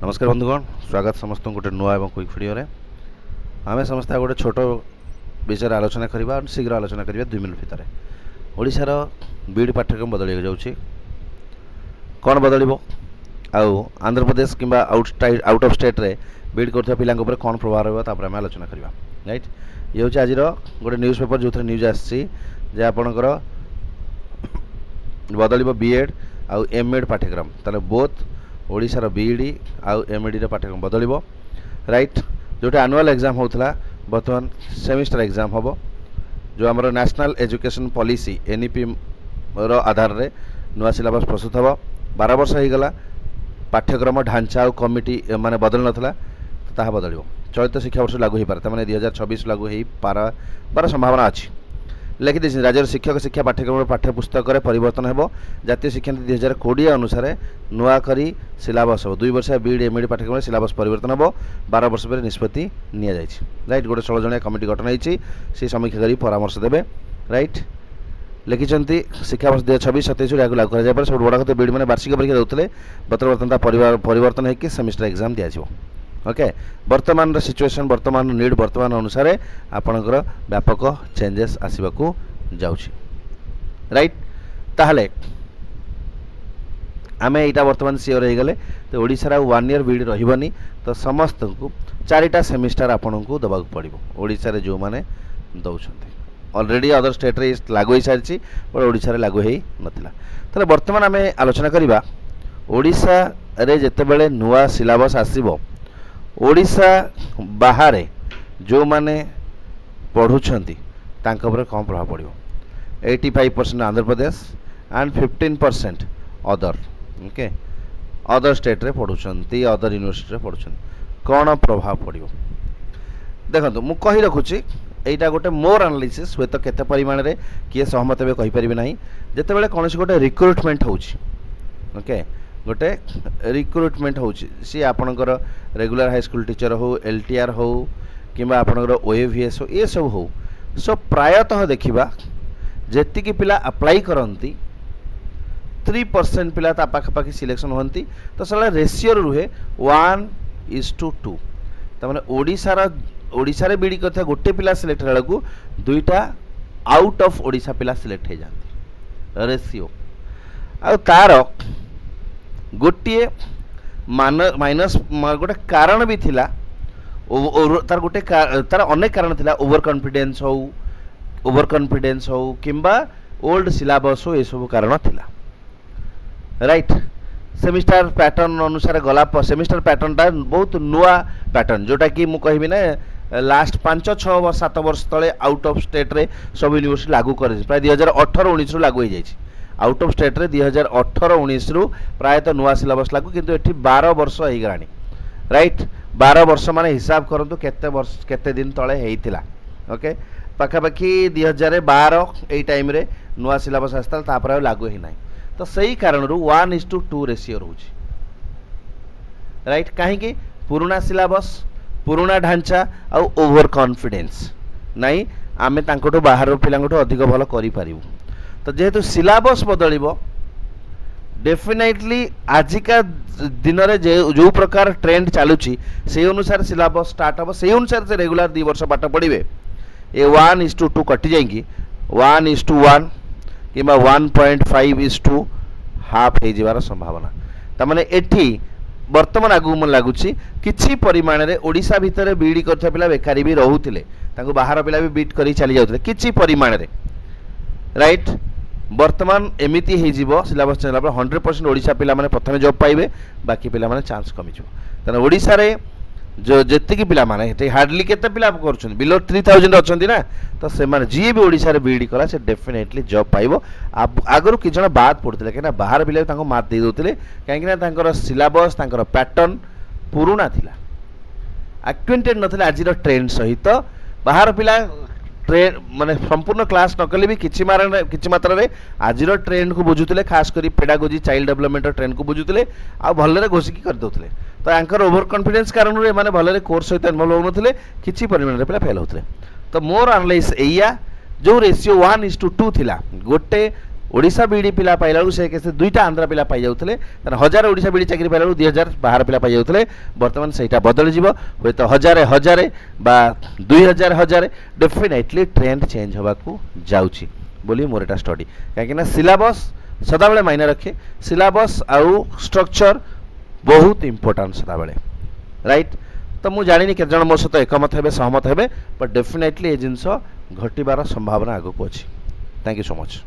नमस्कार बंधुगण, स्वागत समस्त गोटे नुआ और क्विक वीडियो रे आम समस्त गोटे छोट विषय आलोचना करवा और शीघ्र आलोचना करवा 2 मिनट भितर। ओडिशार बीड पाठ्यक्रम बदल जाऊँगी कौन बदल आउ आंध्र प्रदेश कि आउट ऑफ स्टेट रे बीड कर पिला कौन प्रभाव रहा आम आलोचना करवा। राइट, ये हूँ आज गोटे न्यूज पेपर जो न्यूज आसी आपणकर बदल बीएड आउ एमएड पाठ्यक्रम ताले बोथ ओडिशार बीईडी आउ एमएडी पाठ्यक्रम बदल। राइट, जोटे आनुआल एग्जाम होता बर्तमान सेमिस्टर एग्जाम हम जो आमर नेशनल एजुकेशन पॉलिसी एनईपी रो आधार रे नुआ सिलेबस प्रस्तुत हम 12 वर्ष हो गला पाठ्यक्रम ढांचा और कमिटी माने बदल नथला ताहा बदल चलित शिक्षा वर्ष लागू हो पारे मैंने 2026 लागू हो पार संभावना अच्छी लिखिदी राज्य शिक्षक शिक्षा पाठ्यक्रम पाठ्यपुस्तक परिवर्तन हो जातीय शिक्षानीति 2020 अनुसार नुआ करी सिलेबस हो 2 वर्ष बीईडी एमईडी पाठ्यक्रम सिलेबस परिवर्तन हो 12 वर्ष पर निष्पत्ति नि जाइछि। राइट, गोटे 16 जणिया कमिटी गठन होइछि से समीक्षा करी परामर्श देबे। राइट, लिखिछंती शिक्षा वर्ष 2026-27 लागू कर सब बड़ा कथा बीईडी माने वार्षिक परीक्षा देउतले बर्तमान परिवर्तन होइकि सेमिस्टर एग्जाम दिया जिवो। ओके, वर्तमान सिचुएशन वर्तमान नीड वर्तमान अनुसार आपणकर व्यापक चेंजेस आसवाक जाउछि। राइट, ताहले आमे एटा वर्तमान सियोर हो गले तो ओडिसा 1 ईयर बीडी रहिबनी तो समस्त को 4टा सेमिस्टर आपन को दबाक पड़िबो। ओडिसा रे जो माने दउछन्ते ऑलरेडी अदर स्टेट रे लागू हो सारिछि पर ओडिसा रे लागू हेई नथिला। तले वर्तमान आमे आलोचना करिबा ओडिसा रे जते बेले नुवा सिलेबस आसीबो ओडिशा बाहर जो माने पढ़ुछंती तांका पर कौन प्रभाव पड़ो। 85% Andhra Pradesh and 15% other okay other state रे पढ़ुछंती अदर यूनिवर्सिटी रे पढ़ुछंती कौन प्रभाव पड़ो देखो मु कहि रखुची एटा गोटे मोर एनालिसिस हुए तो केते परिमाण रे किए सहमत हे कहि परिबे नाही जते बेले कोनसी गोटे रिक्रुटमेंट होउची ओके गोटे रिक्रुटमेंट होउची सी आपणकर रेगुलर हाई स्कूल टीचर हो एलटीआर हो किंबा आपणकर ओएवीएस हो ये सब हो सो प्रायतः देखिबा जेतिकी पिला अप्लाई करंती 3% पिला ता पाखपाखी सिलेक्शन होंती तो सला रेशियो रुहे 1:2 तमाने ओडिसा रे बीडी करथा गोटे पिला सिलेक्ट होला को दुईटा आउट ऑफ ओडिसा पिला सिलेक्ट हो जाती रेशियो आ तार गोटे माइनस गोटे कारण भी थिला तार गोटे तार अनेक कारण थिला ओवर कॉन्फिडेंस हो किंबा ओल्ड सिलेबस हो ये सब कारण थिला। राइट, सेमिस्टर पैटर्न अनुसार गला सेमिस्टर पैटर्न टा बहुत नुआ पैटर्न जोटा कि मु कहबी ना लास्ट 5-6-7 वर्ष तले आउट ऑफ स्टेट रे सब यूनिवर्सिटी लागू करे प्राय 2018-19 लागू हो जाइछि। आउट ऑफ स्टेट रे 2018-19 रु प्रायतः नुआ सिलेबस लागू किंतु एठी 12 वर्ष हो गलानी। राइट, 12 वर्ष माने हिसाब करंतु केते वर्ष केते दिन तळे हेइतिला। ओके, पाखापाखी 2012 एई टाइम रे नुआ सिलेबस आस्ता तापर लागू ही नाही तो सही कारण रु 1:2 रेशियो रहउची। राइट, काहे कि पुराना सिलेबस पुराना ढांचा आ ओवर कॉन्फिडेंस नाही आमे तांकोटो बाहर पिलांकोटो अधिक भलो करि पारिबु तो जेहेतु सिलेबस बदल डेफिनेटली आजिका दिन में जो प्रकार ट्रेंड चलुची से अनुसार सिलेबस स्टार्ट हम से अनुसार से रेगुलर 2 वर्ष पाठ पढ़े ये 1:2 कटि जाएंगी 1:1 कि 1.5:2 हाफ हो जावार संभावना तमाने एठी वर्तमान आगु मन लगुच किछि परिमाण रे ओडिशा भितर बीडी करथा पिला बेकारी भी रहउथिले तांको बाहर पिला भी बीट करी चली जाउथिले किछि परिमाण रे। राइट, वर्तमान एमिति हो जीवो सिलेबस चला 100% ओडिशा पिला माने प्रथमे जॉब पाइबे बाकी पिला माने चांस कमी जीवो तने ओडिशा रे जो जेतिकी पिला माने हेते हार्डली केते पिला करछन बिलो 3000 अछंती ना तो से माने जी भी ओडिशा रे बीडी कला से डेफिनेटली जॉब पाइबो। आगरो कि जण बात पड़थिले केना बाहर पिला तांको मार्क दे दोतिले काहे कि ना तांकर सिलेबस तांकर पैटर्न पुराना थिला एक्वेंटेड नथिला आजिर ट्रेंड सहित बाहर पिला ट्रेंड माने संपूर्ण क्लास न कले भी किछि मात्रा रे आजिर ट्रेंड को बुझुतले खास करी पेडागोजी चाइल्ड डेवलपमेंट ट्रेंड को बुझुतले आ भलरे घोषिकी कर दोतले तो आंकर ओवर कॉन्फिडेंस कारण रे माने भलरे कोर्स सहित इन्वॉल्व होनथले किछि परिमाण रे पिला फेल होतले तो मोर एनालाइज एया जो रेशियो 1:2 थिला गोटे ओडिशा बीडी पिला पाइला बेलू से केसे दुईटा आंध्रा पिला पाई जाउथले तार 1000 ओडिशा बीडी चाकरी पाइला बेलू 2000 बाहर पिला पाई जाउथले वर्तमान सेटा बदल जिवो होय तो 1000 बा 2000 डेफिनेटली ट्रेंड चेंज होबा को जाउची बोली मोर एटा स्टडी काहे ना सिलेबस सदा बेले मायने रखे सिलेबस आउ स्ट्रक्चर बहुत इंपोर्टेंट सदा बेले राइट तो मु जानिनी केते जण मोर सहित एकमत हेबे सहमत हेबे बट डेफिनेटली ए जिंस घटिबार संभावना आगो को अछि थैंक यू सो मच।